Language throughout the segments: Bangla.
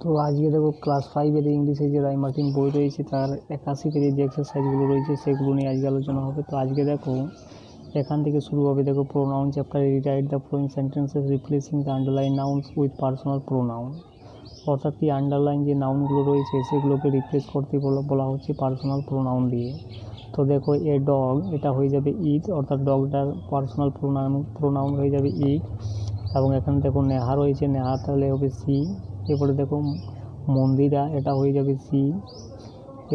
তো আজকে দেখো ক্লাস 5-এর ইংলিশে যে রায় মার্টিন বই রয়েছে তার 81 পেজের যে এক্সারসাইজগুলো রয়েছে সেগুলো নিয়ে আজকে আলোচনা হবে। তো আজকে দেখো এখান থেকে শুরু হবে। দেখো প্রোনাউন চ্যাপ্টারে rewrite the following sentences replacing the underline nouns with personal pronoun. অর্থাৎ কি আন্ডারলাইন যে নাউনগুলো রয়েছে সেগুলোকে রিপ্লেস করতে বলা হচ্ছে পার্সোনাল প্রোনাউন দিয়ে। তো দেখো এ ডগ, এটা হয়ে যাবে ইট, অর্থাৎ ডগটার পার্সোনাল প্রোনাউন হয়ে যাবে ইট। এবং এখানে দেখো নেহা রয়েছে, নেহা তাহলে হবে সি। এরপরে দেখো মন্দিরা, এটা হয়ে যাবে সি।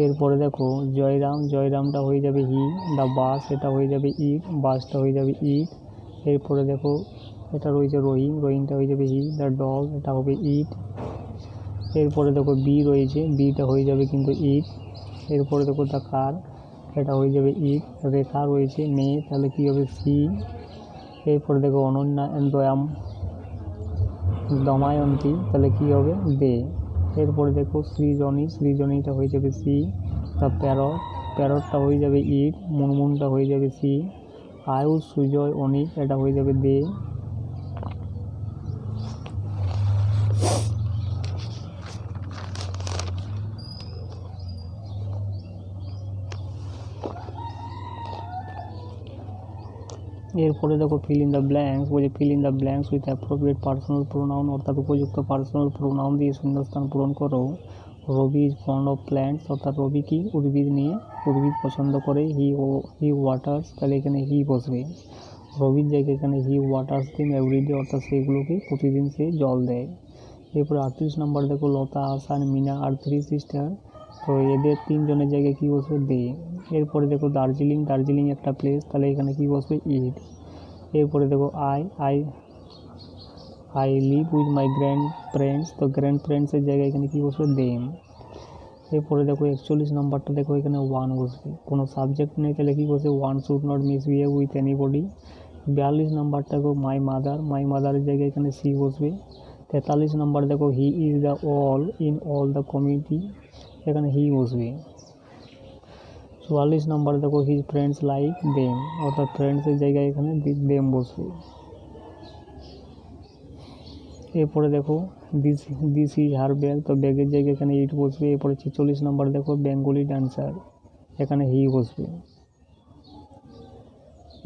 এরপরে দেখো জয়রাম, জয়রামটা হয়ে যাবে হি। দ্য বাস, এটা হয়ে যাবে ইট, বাসটা হয়ে যাবে ইট। এরপরে দেখো এটা রয়েছে রহিম, রহিমটা হয়ে যাবে হি। দ্য ডগ, এটা হবে ইট। এরপরে দেখো বি রয়েছে, বিটা হয়ে যাবে কিন্তু ইট। এরপরে দেখো দ্য কার, এটা হয়ে যাবে ইট। রেখা রয়েছে মেয়ে, তাহলে কী হবে সি। এরপরে দেখো অনন্যা অ্যান্ড দমায়ন্তী, তাহলে কী হবে দে। এরপরে দেখো সৃজনী, সৃজনীটা হয়ে যাবে সি। দ্য প্যারট, প্যারটটা হয়ে যাবে ইট, মুনমুনটা হয়ে যাবে সি। আয়ুষ, সুজয়, অনিক, এটা হয়ে যাবে দে। এরপরে দেখো ফিল ইন দ্য ব্ল্যাঙ্কস, বলছে fill in the blanks with appropriate personal pronoun, অর্থাৎ উপযুক্ত পার্সোনাল প্রোনাউন দিয়ে শূন্যস্থান পূরণ করো। রবি ইজ ফন্ড অফ প্ল্যান্টস, অর্থাৎ রবি কি উদ্ভিদ পছন্দ করে। হি ওয়াটার্স, তাহলে এখানে হি বসবে। রবির জায়গায় এখানে হি ওয়াটার্স দিন এভরিডে, অর্থাৎ সেগুলোকে প্রতিদিন সে জল দেয়। এরপরে 38 নম্বর দেখো লতা, আশা আর মিনা আর 3 সিস্টার, তো এদের 3 জনের জায়গায় কী বসবে দে। এরপরে দেখো দার্জিলিং, দার্জিলিং একটা প্লেস, তাহলে এখানে কী বসবে ইট। এরপরে দেখো I live with my grand parents, তো গ্র্যান্ড প্যারেন্টসের জায়গায় এখানে কী বসবে দেম। এরপরে দেখো 41 নম্বরটা দেখো এখানে ওয়ান বসবে, কোনো সাবজেক্ট নেই, তাহলে কী বসবে one should not misbehave with anybody. 42 নম্বরটা দেখো মাই মাদার, মাই মাদারের জায়গায় এখানে সি বসবে। 43 নম্বর দেখো he is the all in all the community, এখানে হি বসবে। 44 নম্বর দেখো হিজ ফ্রেন্ডস লাইক দেম, অর্থাৎ ফ্রেন্ডসের জায়গায় এখানে দেম বসবে। এরপরে দেখো দিস ইজ হার ব্যাগ, তো ব্যাগের জায়গায় এখানে ইট বসবে। এরপরে 46 নম্বর দেখো বেঙ্গলি ডান্সার, এখানে হি বসবে।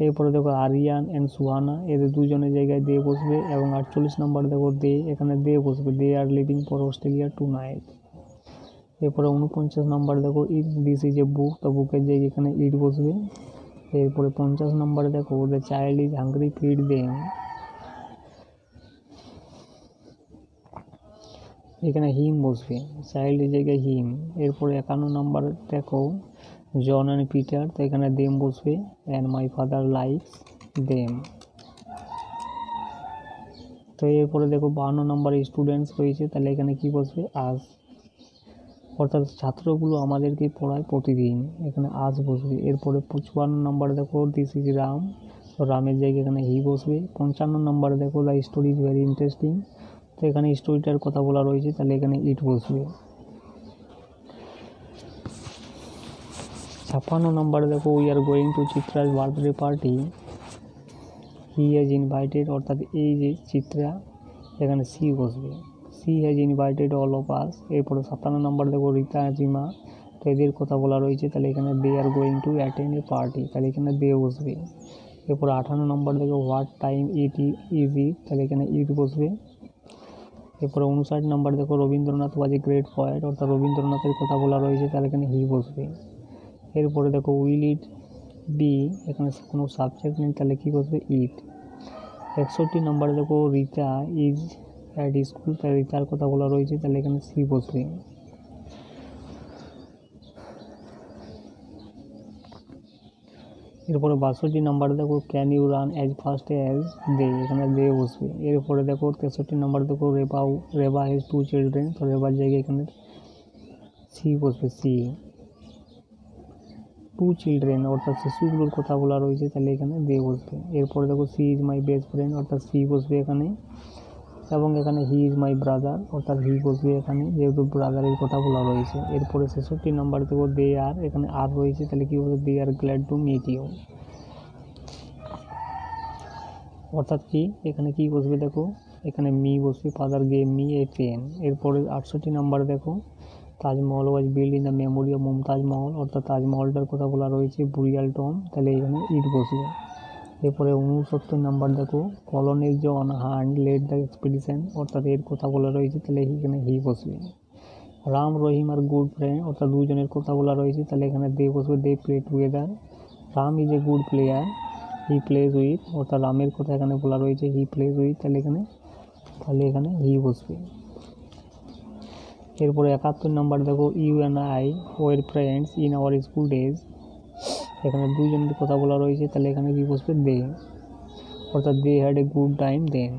এরপরে দেখো আরিয়ান অ্যান্ড সুহানা, এদের 2 জনের জায়গায় দে বসবে। এবং 48 নম্বর দেখো দে, এখানে দে বসবে। They are living for Australia tonight. এরপরে 49 নম্বর দেখো দিস ইজ এ বুক, তো বুকের জায়গায় এখানে ইট বসবে। এরপরে 50 নম্বরে দেখো the child is hungry feed them, এখানে হিম বসবে, চাইল্ডের জায়গায় হিম। এরপরে 51 নম্বর দেখো জন অ্যান্ড পিটার, তো এখানে দেম বসবে। And my father likes them. তো এরপরে দেখো 52 নম্বরে স্টুডেন্টস রয়েছে, তাহলে এখানে কি বসবে আজ, অর্থাৎ ছাত্রগুলো আমাদেরকে পড়ায় প্রতিদিন, এখানে আজ বসবে। এরপরে 55 নম্বরে দেখো দিস ইজ রাম, তো রামের জায়গায় এখানে হি বসবে। 55 নম্বরে দেখো the story is very interesting, তো এখানে স্টোরিটার কথা বলা রয়েছে, তাহলে এখানে ইট বসবে। 56 নম্বরে দেখো we are going to Chitra's birthday party, he has invited, অর্থাৎ এই যে চিত্রা, এখানে সি বসবে। She has invited all of us. এরপরে 57 নম্বর দেখো রীতা জিমা, তো এদের কথা বলা রয়েছে, তাহলে এখানে they are going to attend a party, তাহলে এখানে দে বসবে। এরপরে 58 নম্বর দেখো what time it is it, তাহলে এখানে ইট বসবে। এরপরে 59 নম্বর দেখো Rabindranath was a great poet, অর্থাৎ রবীন্দ্রনাথের কথা বলা রয়েছে, তাহলে এখানে হি বসবে। এরপরে দেখো উইল ইট বি, এখানে কোনো সাবজেক্ট নেই, তাহলে কী বসবে ইট। 61 নম্বরে দেখো রীতা ইজ অ্যাট স্কুল, তাই রীতার কথা বলা রয়েছে, তাহলে এখানে সি বসবে। এরপরে 62 নম্বরে দেখো can you run as fast as they, এখানে দে বসবে। এরপরে দেখো 63 নম্বর দেখো রেবা হ্যাজ 2 চিলড্রেন, তো রেবার জায়গায় এখানে সি বসবে, সি। 2 চিলড্রেন, অর্থাৎ শিশুগুলোর কথা বলা রয়েছে, তাহলে এখানে দে বসবে। এরপরে দেখো she is my best friend, অর্থাৎ সি বসবে এখানে। এবং এখানে হি ইজ মাই ব্রাদার, অর্থাৎ হি বসবে এখানে, যেহেতু ব্রাদারের কথা বলা রয়েছে। এরপরে 66 নম্বর দেখো দে আর, এখানে আর রয়েছে, তাহলে কী বলবে they are glad to meet you, অর্থাৎ কি এখানে কি বসবে দেখো এখানে মি বসবে, father gave me a pen. এরপরে 68 নাম্বার দেখো, Taj Mahal was build in the memory of Mumtaz Mahal, অর্থাৎ তাজমহলটার কথা বলা রয়েছে, বুরিয়াল টম, তাহলে এখানে ইট বসবে। এরপরে 69 নাম্বার দেখো, colonel John Hunt led the expedition, অর্থাৎ এর কথা বলা রয়েছে, তাহলে এখানে হি বসবে। Ram Rahim are good friend, অর্থাৎ দুজনের কথা বলা রয়েছে, তাহলে এখানে দে বসবে, they play together. Ram is a good player, he plays with, অর্থাৎ রামের কথা এখানে বলা রয়েছে, হি প্লেজ উইথ, তাহলে এখানে হি বসবে। এরপরে 71 নাম্বার দেখো, you and I were friends in our school days, এখানে দুজনের কথা বলা রয়েছে, তাহলে এখানে কি বসবে, দে, অর্থাৎ they had a good time then.